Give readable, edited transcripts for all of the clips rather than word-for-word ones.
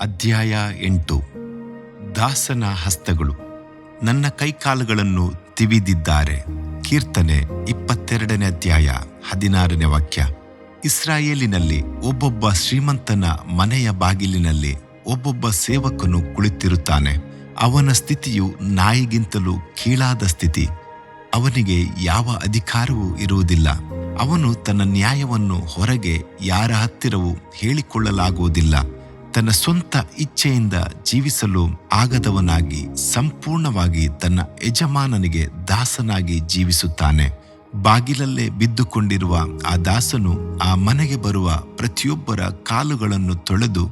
ಅಧ್ಯಾಯ 8. ದಾಸನ ಹಸ್ತಗಳು. ನನ್ನ ಕೈಕಾಲುಗಳನ್ನು ತಿವಿದಿದ್ದಾರೆ. ಕೀರ್ತನೆ 22ನೇ ಅಧ್ಯಾಯ 16ನೇ ವಾಕ್ಯ. ಇಸ್ರಾಯೇಲಿನಲ್ಲಿ ಒಬ್ಬೊಬ್ಬ ಶ್ರೀಮಂತನ ಮನೆಯ ಬಾಗಿಲಿನಲ್ಲಿ ಒಬ್ಬೊಬ್ಬ ಸೇವಕನು ಕುಳಿತಿರುತ್ತಾನೆ. ಅವನ ಸ್ಥಿತಿಯು ನಾಯಿಗಿಂತಲೂ ಕೀಳಾದ ಸ್ಥಿತಿ. ಅವನಿಗೆ ಯಾವ ಅಧಿಕಾರವೂ ಇರುವುದಿಲ್ಲ. ಅವನು ತನ್ನ ನ್ಯಾಯವನ್ನು ಹೊರಗೆ ಯಾರ ಹತ್ತಿರವೂ ಹೇಳಿಕೊಳ್ಳಲಾಗುವುದಿಲ್ಲ. ತನ್ನ ಸ್ವಂತ ಇಚ್ಛೆಯಿಂದ ಜೀವಿಸಲು ಆಗದವನಾಗಿ ಸಂಪೂರ್ಣವಾಗಿ ತನ್ನ ಯಜಮಾನನಿಗೆ ದಾಸನಾಗಿ ಜೀವಿಸುತ್ತಾನೆ. ಬಾಗಿಲಲ್ಲೇ ಬಿದ್ದುಕೊಂಡಿರುವ ಆ ದಾಸನು ಆ ಮನೆಗೆ ಬರುವ ಪ್ರತಿಯೊಬ್ಬರ ಕಾಲುಗಳನ್ನು ತೊಳೆದು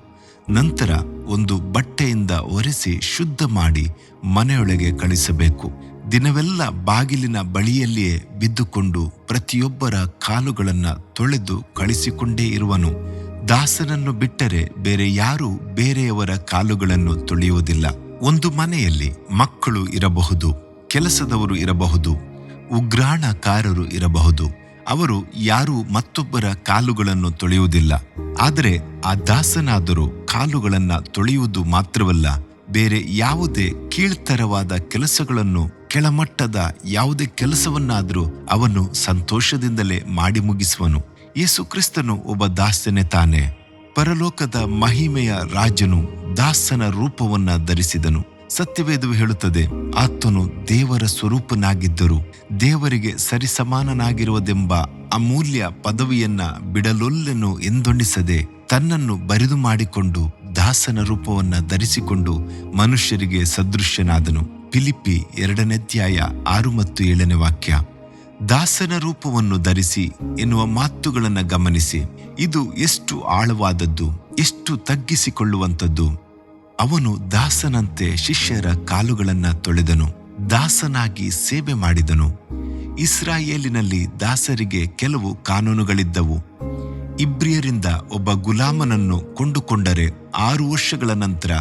ನಂತರ ಒಂದು ಬಟ್ಟೆಯಿಂದ ಒರೆಸಿ ಶುದ್ಧ ಮಾಡಿ ಮನೆಯೊಳಗೆ ಕಳಿಸಬೇಕು. ದಿನವೆಲ್ಲ ಬಾಗಿಲಿನ ಬಳಿಯಲ್ಲಿಯೇ ಬಿದ್ದುಕೊಂಡು ಪ್ರತಿಯೊಬ್ಬರ ಕಾಲುಗಳನ್ನು ತೊಳೆದು ಕಳಿಸಿಕೊಂಡೇ ಇರುವನು. ದಾಸನನ್ನು ಬಿಟ್ಟರೆ ಬೇರೆ ಯಾರೂ ಬೇರೆಯವರ ಕಾಲುಗಳನ್ನು ತೊಳೆಯುವುದಿಲ್ಲ. ಒಂದು ಮನೆಯಲ್ಲಿ ಮಕ್ಕಳು ಇರಬಹುದು, ಕೆಲಸದವರು ಇರಬಹುದು, ಉಗ್ರಾಣಕಾರರು ಇರಬಹುದು. ಅವರು ಯಾರೂ ಮತ್ತೊಬ್ಬರ ಕಾಲುಗಳನ್ನು ತೊಳೆಯುವುದಿಲ್ಲ. ಆದರೆ ಆ ದಾಸನಾದರೂ ಕಾಲುಗಳನ್ನು ತೊಳೆಯುವುದು ಮಾತ್ರವಲ್ಲ, ಬೇರೆ ಯಾವುದೇ ಕೀಳ್ತರವಾದ ಕೆಲಸಗಳನ್ನು, ಕೆಳಮಟ್ಟದ ಯಾವುದೇ ಕೆಲಸವನ್ನಾದರೂ ಅವನು ಸಂತೋಷದಿಂದಲೇ ಮಾಡಿ ಮುಗಿಸುವನು. ಯೇಸು ಕ್ರಿಸ್ತನು ಒಬ್ಬ ದಾಸನೇ ತಾನೆ. ಪರಲೋಕದ ಮಹಿಮೆಯ ರಾಜನು ದಾಸನ ರೂಪವನ್ನ ಧರಿಸಿದನು. ಸತ್ಯವೇದವು ಹೇಳುತ್ತದೆ, ಆತನು ದೇವರ ಸ್ವರೂಪನಾಗಿದ್ದರು ದೇವರಿಗೆ ಸರಿಸಮಾನನಾಗಿರುವುದೆಂಬ ಅಮೂಲ್ಯ ಪದವಿಯನ್ನ ಬಿಡಲೊಲ್ಲೆನು ಎಂದೊಣಿಸದೆ ತನ್ನನ್ನು ಬರಿದು ಮಾಡಿಕೊಂಡು ದಾಸನ ರೂಪವನ್ನ ಧರಿಸಿಕೊಂಡು ಮನುಷ್ಯರಿಗೆ ಸದೃಶ್ಯನಾದನು. ಫಿಲಿಪ್ಪಿ 2ನೇ ಅಧ್ಯಾಯ 6 ಮತ್ತು 7ನೇ ವಾಕ್ಯ. ದಾಸನ ರೂಪವನ್ನು ಧರಿಸಿ ಎನ್ನುವ ಮಾತುಗಳನ್ನು ಗಮನಿಸಿ. ಇದು ಎಷ್ಟು ಆಳವಾದದ್ದು, ಎಷ್ಟು ತಗ್ಗಿಸಿಕೊಳ್ಳುವಂಥದ್ದು. ಅವನು ದಾಸನಂತೆ ಶಿಷ್ಯರ ಕಾಲುಗಳನ್ನು ತೊಳೆದನು, ದಾಸನಾಗಿ ಸೇವೆ ಮಾಡಿದನು. ಇಸ್ರಾಯೇಲಿನಲ್ಲಿ ದಾಸರಿಗೆ ಕೆಲವು ಕಾನೂನುಗಳಿದ್ದವು. ಇಬ್ರಿಯರಿಂದ ಒಬ್ಬ ಗುಲಾಮನನ್ನು ಕೊಂಡುಕೊಂಡರೆ 6 ವರ್ಷಗಳ ನಂತರ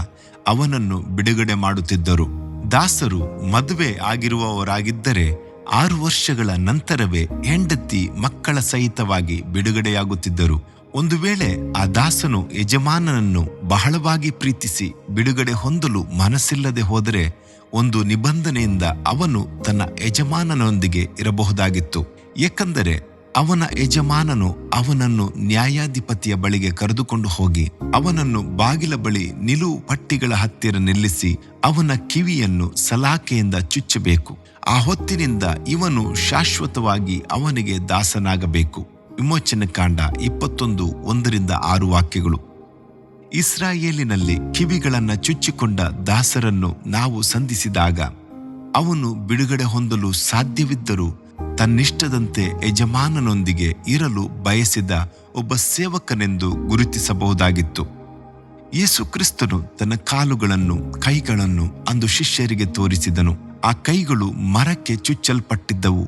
ಅವನನ್ನು ಬಿಡುಗಡೆ ಮಾಡುತ್ತಿದ್ದರು. ದಾಸರು ಮದುವೆ ಆಗಿರುವವರಾಗಿದ್ದರೆ 6 ವರ್ಷಗಳ ನಂತರವೇ ಹೆಂಡತಿ ಮಕ್ಕಳ ಸಹಿತವಾಗಿ ಬಿಡುಗಡೆಯಾಗುತ್ತಿದ್ದರು. ಒಂದು ವೇಳೆ ಆ ದಾಸನು ಯಜಮಾನನನ್ನು ಬಹಳವಾಗಿ ಪ್ರೀತಿಸಿ ಬಿಡುಗಡೆ ಹೊಂದಲು ಮನಸ್ಸಿಲ್ಲದೆ ಹೋದರೆ ಒಂದು ನಿಬಂಧನೆಯಿಂದ ಅವನು ತನ್ನ ಯಜಮಾನನೊಂದಿಗೆ ಇರಬಹುದಾಗಿತ್ತು. ಏಕೆಂದರೆ ಅವನ ಯಜಮಾನನು ಅವನನ್ನು ನ್ಯಾಯಾಧಿಪತಿಯ ಬಳಿಗೆ ಕರೆದುಕೊಂಡು ಹೋಗಿ ಅವನನ್ನು ಬಾಗಿಲ ಬಳಿ ನಿಲುವು ಪಟ್ಟಿಗಳ ಹತ್ತಿರ ನಿಲ್ಲಿಸಿ ಅವನ ಕಿವಿಯನ್ನು ಸಲಾಕೆಯಿಂದ ಚುಚ್ಚಬೇಕು. ಆ ಹೊತ್ತಿನಿಂದ ಇವನು ಶಾಶ್ವತವಾಗಿ ಅವನಿಗೆ ದಾಸನಾಗಬೇಕು. ವಿಮೋಚನೆ ಕಾಂಡ 21:1-6 ವಾಕ್ಯಗಳು. ಇಸ್ರಾಯೇಲಿನಲ್ಲಿ ಕಿವಿಗಳನ್ನು ಚುಚ್ಚಿಕೊಂಡ ದಾಸರನ್ನು ನಾವು ಸಂಧಿಸಿದಾಗ ಅವನು ಬಿಡುಗಡೆ ಹೊಂದಲು ಸಾಧ್ಯವಿದ್ದರೂ ತನ್ನಿಷ್ಟದಂತೆ ಯಜಮಾನನೊಂದಿಗೆ ಇರಲು ಬಯಸಿದ ಒಬ್ಬ ಸೇವಕನೆಂದು ಗುರುತಿಸಬಹುದಾಗಿತ್ತು. ಯೇಸು ಕ್ರಿಸ್ತನು ತನ್ನ ಕಾಲುಗಳನ್ನು, ಕೈಗಳನ್ನು ಅಂದು ಶಿಷ್ಯರಿಗೆ ತೋರಿಸಿದನು. ಆ ಕೈಗಳು ಮರಕ್ಕೆ ಚುಚ್ಚಲ್ಪಟ್ಟಿದ್ದವು.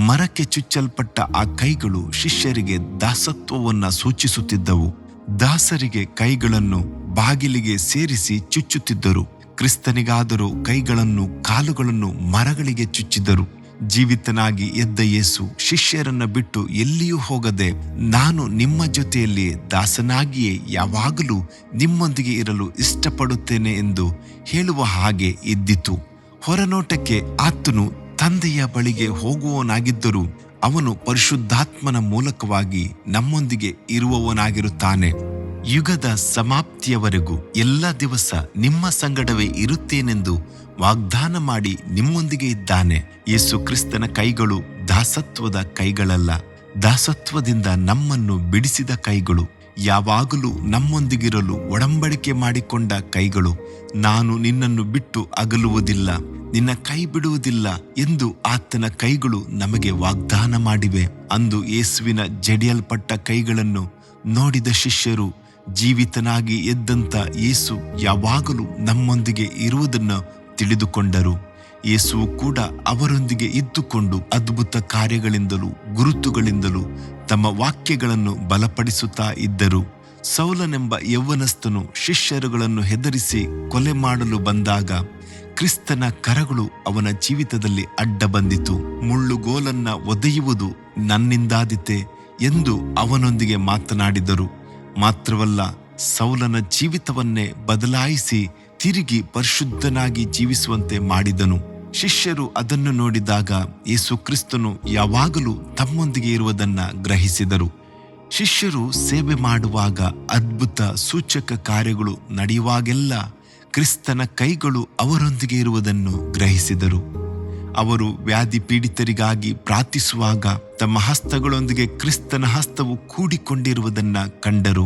ಮರಕ್ಕೆ ಚುಚ್ಚಲ್ಪಟ್ಟ ಆ ಕೈಗಳು ಶಿಷ್ಯರಿಗೆ ದಾಸತ್ವವನ್ನು ಸೂಚಿಸುತ್ತಿದ್ದವು. ದಾಸರಿಗೆ ಕೈಗಳನ್ನು ಬಾಗಿಲಿಗೆ ಸೇರಿಸಿ ಚುಚ್ಚುತ್ತಿದ್ದರು. ಕ್ರಿಸ್ತನಿಗಾದರೂ ಕೈಗಳನ್ನು, ಕಾಲುಗಳನ್ನು ಮರಗಳಿಗೆ ಚುಚ್ಚಿದರು. ಜೀವಿತನಾಗಿ ಎದ್ದ ಯೇಸು ಶಿಷ್ಯರನ್ನ ಬಿಟ್ಟು ಎಲ್ಲಿಯೂ ಹೋಗದೆ, ನಾನು ನಿಮ್ಮ ಜೊತೆಯಲ್ಲಿ ದಾಸನಾಗಿಯೇ ಯಾವಾಗಲೂ ನಿಮ್ಮೊಂದಿಗೆ ಇರಲು ಇಷ್ಟಪಡುತ್ತೇನೆ ಎಂದು ಹೇಳುವ ಹಾಗೆ ಇದ್ದಿತು. ಹೊರನೋಟಕ್ಕೆ ಆತನು ತಂದೆಯ ಬಳಿಗೆ ಹೋಗುವವನಾಗಿದ್ದರೂ ಅವನು ಪರಿಶುದ್ಧಾತ್ಮನ ಮೂಲಕವಾಗಿ ನಮ್ಮೊಂದಿಗೆ ಇರುವವನಾಗಿರುತ್ತಾನೆ. ಯುಗದ ಸಮಾಪ್ತಿಯವರೆಗೂ ಎಲ್ಲ ದಿವಸ ನಿಮ್ಮ ಸಂಗಡವೇ ಇರುತ್ತೇನೆಂದು ವಾಗ್ದಾನ ಮಾಡಿ ನಿಮ್ಮೊಂದಿಗೆ ಇದ್ದಾನೆ. ಯೇಸು ಕ್ರಿಸ್ತನ ಕೈಗಳು ದಾಸತ್ವದ ಕೈಗಳಲ್ಲ, ದಾಸತ್ವದಿಂದ ನಮ್ಮನ್ನು ಬಿಡಿಸಿದ ಕೈಗಳು. ಯಾವಾಗಲೂ ನಮ್ಮೊಂದಿಗಿರಲು ಒಡಂಬಡಿಕೆ ಮಾಡಿಕೊಂಡ ಕೈಗಳು. ನಾನು ನಿನ್ನನ್ನು ಬಿಟ್ಟು ಅಗಲುವುದಿಲ್ಲ, ನಿನ್ನ ಕೈ ಬಿಡುವುದಿಲ್ಲ ಎಂದು ಆತನ ಕೈಗಳು ನಮಗೆ ವಾಗ್ದಾನ ಮಾಡಿವೆ. ಅಂದು ಯೇಸುವಿನ ಜಡಿಯಲ್ಪಟ್ಟ ಕೈಗಳನ್ನು ನೋಡಿದ ಶಿಷ್ಯರು ಜೀವಿತನಾಗಿ ಎದ್ದಂತ ಯೇಸು ಯಾವಾಗಲೂ ನಮ್ಮೊಂದಿಗೆ ಇರುವುದನ್ನು ತಿಳಿದುಕೊಂಡರು. ಯೇಸುವು ಕೂಡ ಅವರೊಂದಿಗೆ ಇದ್ದುಕೊಂಡು ಅದ್ಭುತ ಕಾರ್ಯಗಳಿಂದಲೂ ಗುರುತುಗಳಿಂದಲೂ ತಮ್ಮ ವಾಕ್ಯಗಳನ್ನು ಬಲಪಡಿಸುತ್ತಾ ಇದ್ದರು. ಸೌಲನೆಂಬ ಯೌವನಸ್ಥನು ಶಿಷ್ಯರುಗಳನ್ನು ಹೆದರಿಸಿ ಕೊಲೆ ಮಾಡಲು ಬಂದಾಗ ಕ್ರಿಸ್ತನ ಕರಗಳು ಅವನ ಜೀವಿತದಲ್ಲಿ ಅಡ್ಡ ಬಂದಿತು. ಮುಳ್ಳುಗೋಲನ್ನ ಒದೆಯುವುದು ನನ್ನಿಂದಾದೀತೆ ಎಂದು ಅವನೊಂದಿಗೆ ಮಾತನಾಡಿದರು. ಮಾತ್ರವಲ್ಲ, ಸೌಲನ ಜೀವಿತವನ್ನೇ ಬದಲಾಯಿಸಿ ತಿರುಗಿ ಪರಿಶುದ್ಧನಾಗಿ ಜೀವಿಸುವಂತೆ ಮಾಡಿದನು. ಶಿಷ್ಯರು ಅದನ್ನು ನೋಡಿದಾಗ ಯೇಸು ಕ್ರಿಸ್ತನು ಯಾವಾಗಲೂ ತಮ್ಮೊಂದಿಗೆ ಇರುವುದನ್ನು ಗ್ರಹಿಸಿದರು. ಶಿಷ್ಯರು ಸೇವೆ ಮಾಡುವಾಗ ಅದ್ಭುತ ಸೂಚಕ ಕಾರ್ಯಗಳು ನಡೆಯುವಾಗೆಲ್ಲ ಕ್ರಿಸ್ತನ ಕೈಗಳು ಅವರೊಂದಿಗೆ ಇರುವುದನ್ನು ಗ್ರಹಿಸಿದರು. ಅವರು ವ್ಯಾಧಿ ಪೀಡಿತರಿಗಾಗಿ ಪ್ರಾರ್ಥಿಸುವಾಗ ತಮ್ಮ ಹಸ್ತಗಳೊಂದಿಗೆ ಕ್ರಿಸ್ತನ ಹಸ್ತವು ಕೂಡಿಕೊಂಡಿರುವುದನ್ನ ಕಂಡರು.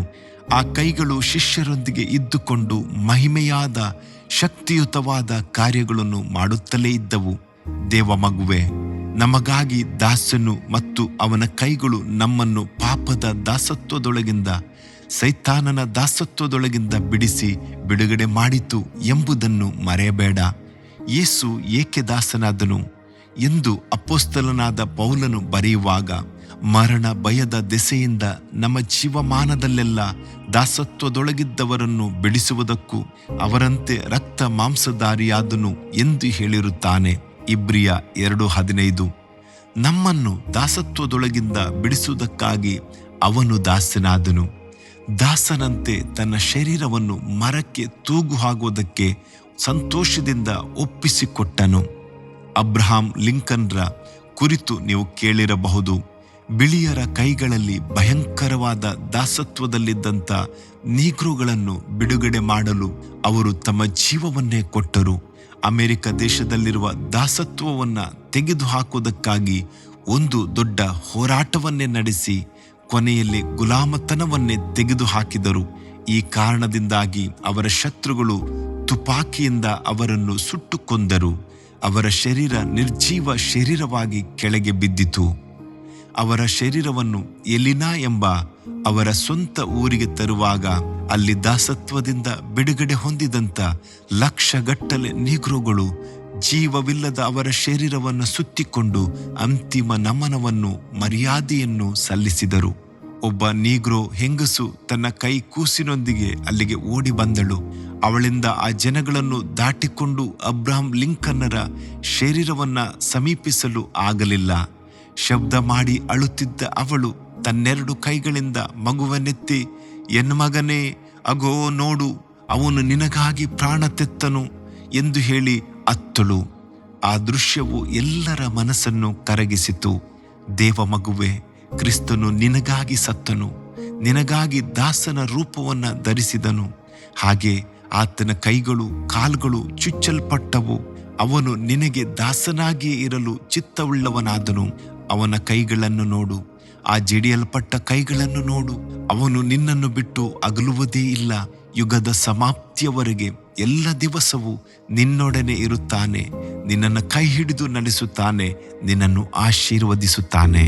ಆ ಕೈಗಳು ಶಿಷ್ಯರೊಂದಿಗೆ ಇದ್ದುಕೊಂಡು ಮಹಿಮೆಯಾದ ಶಕ್ತಿಯುತವಾದ ಕಾರ್ಯಗಳನ್ನು ಮಾಡುತ್ತಲೇ ಇದ್ದವು. ದೇವ ಮಗುವೆ, ನಮಗಾಗಿ ದಾಸನು ಮತ್ತು ಅವನ ಕೈಗಳು ನಮ್ಮನ್ನು ಪಾಪದ ದಾಸತ್ವದೊಳಗಿಂದ, ಸೈತಾನನ ದಾಸತ್ವದೊಳಗಿಂದ ಬಿಡಿಸಿ ಬಿಡುಗಡೆ ಮಾಡಿತು ಎಂಬುದನ್ನು ಮರೆಯಬೇಡ. ಯೇಸು ಏಕೆ ದಾಸನಾದನು ಎಂದು ಅಪೊಸ್ತಲನಾದ ಪೌಲನು ಬರೆಯುವಾಗ, ಮರಣ ಭಯದ ದೆಸೆಯಿಂದ ನಮ್ಮ ಜೀವಮಾನದಲ್ಲೆಲ್ಲ ದಾಸತ್ವದೊಳಗಿದ್ದವರನ್ನು ಬಿಡಿಸುವುದಕ್ಕೂ ಅವರಂತೆ ರಕ್ತ ಮಾಂಸಧಾರಿಯಾದನು ಎಂದು ಹೇಳಿರುತ್ತಾನೆ. ಇಬ್ರಿಯ 2:15. ನಮ್ಮನ್ನು ದಾಸತ್ವದೊಳಗಿಂದ ಬಿಡಿಸುವುದಕ್ಕಾಗಿ ಅವನು ದಾಸನಾದನು. ದಾಸನಂತೆ ತನ್ನ ಶರೀರವನ್ನು ಮರಕ್ಕೆ ತೂಗು ಹಾಕುವುದಕ್ಕೆ ಸಂತೋಷದಿಂದ ಒಪ್ಪಿಸಿಕೊಟ್ಟನು. ಅಬ್ರಹಾಂ ಲಿಂಕನ್ರ ಕುರಿತು ನೀವು ಕೇಳಿರಬಹುದು. ಬಿಳಿಯರ ಕೈಗಳಲ್ಲಿ ಭಯಂಕರವಾದ ದಾಸತ್ವದಲ್ಲಿದ್ದಂಥ ನೀಗ್ರೋಗಳನ್ನು ಬಿಡುಗಡೆ ಮಾಡಲು ಅವರು ತಮ್ಮ ಜೀವವನ್ನೇ ಕೊಟ್ಟರು. ಅಮೆರಿಕ ದೇಶದಲ್ಲಿರುವ ದಾಸತ್ವವನ್ನು ತೆಗೆದುಹಾಕುವುದಕ್ಕಾಗಿ ಒಂದು ದೊಡ್ಡ ಹೋರಾಟವನ್ನೇ ನಡೆಸಿ ಕೊನೆಯಲ್ಲಿ ಗುಲಾಮತನವನ್ನೇ ತೆಗೆದುಹಾಕಿದರು. ಈ ಕಾರಣದಿಂದಾಗಿ ಅವರ ಶತ್ರುಗಳು ತುಪಾಕಿಯಿಂದ ಅವರನ್ನು ಸುಟ್ಟು ಕೊಂದರು. ಅವರ ಶರೀರ ನಿರ್ಜೀವ ಶರೀರವಾಗಿ ಕೆಳಗೆ ಬಿದ್ದಿತು. ಅವರ ಶರೀರವನ್ನು ಎಲಿನಾ ಎಂಬ ಅವರ ಸ್ವಂತ ಊರಿಗೆ ತರುವಾಗ ಅಲ್ಲಿ ದಾಸತ್ವದಿಂದ ಬಿಡುಗಡೆ ಹೊಂದಿದಂಥ ಲಕ್ಷಗಟ್ಟಲೆ ನೀಗ್ರೋಗಳು ಜೀವವಿಲ್ಲದ ಅವರ ಶರೀರವನ್ನು ಸುತ್ತಿಕೊಂಡು ಅಂತಿಮ ನಮನವನ್ನು ಮರ್ಯಾದೆಯನ್ನು ಸಲ್ಲಿಸಿದರು. ಒಬ್ಬ ನೀಗ್ರೋ ಹೆಂಗಸು ತನ್ನ ಕೈ ಕೂಸಿನೊಂದಿಗೆ ಅಲ್ಲಿಗೆ ಓಡಿ ಬಂದಳು. ಅವಳಿಂದ ಆ ಜನಗಳನ್ನು ದಾಟಿಕೊಂಡು ಅಬ್ರಹಾಂ ಲಿಂಕನ್ನರ ಶರೀರವನ್ನ ಸಮೀಪಿಸಲು ಆಗಲಿಲ್ಲ. ಶಬ್ದ ಮಾಡಿ ಅಳುತ್ತಿದ್ದ ಅವಳು ತನ್ನೆರಡು ಕೈಗಳಿಂದ ಮಗುವನ್ನೆತ್ತಿ, ಎನ್ನ ಮಗನೇ, ಅಗೋ ನೋಡು, ಅವನು ನಿನಗಾಗಿ ಪ್ರಾಣ ತೆತ್ತನು ಎಂದು ಹೇಳಿ ಅತ್ತಳು. ಆ ದೃಶ್ಯವು ಎಲ್ಲರ ಮನಸ್ಸನ್ನು ಕರಗಿಸಿತು. ದೇವ ಮಗುವೆ, ಕ್ರಿಸ್ತನು ನಿನಗಾಗಿ ಸತ್ತನು, ನಿನಗಾಗಿ ದಾಸನ ರೂಪವನ್ನು ಧರಿಸಿದನು. ಹಾಗೆ ಆತನ ಕೈಗಳು ಕಾಲುಗಳು ಚುಚ್ಚಲ್ಪಟ್ಟವು. ಅವನು ನಿನಗೆ ದಾಸನಾಗಿಯೇ ಇರಲು ಚಿತ್ತವುಳ್ಳವನಾದನು. ಅವನ ಕೈಗಳನ್ನು ನೋಡು, ಆ ಜಡಿಯಲ್ಪಟ್ಟ ಕೈಗಳನ್ನು ನೋಡು. ಅವನು ನಿನ್ನನ್ನು ಬಿಟ್ಟು ಅಗಲುವುದೇ ಇಲ್ಲ. ಯುಗದ ಸಮಾಪ್ತಿಯವರೆಗೆ ಎಲ್ಲ ದಿವಸವೂ ನಿನ್ನೊಡನೆ ಇರುತ್ತಾನೆ. ನಿನ್ನನ್ನು ಕೈ ಹಿಡಿದು ನಡೆಸುತ್ತಾನೆ, ನಿನ್ನನ್ನು ಆಶೀರ್ವದಿಸುತ್ತಾನೆ.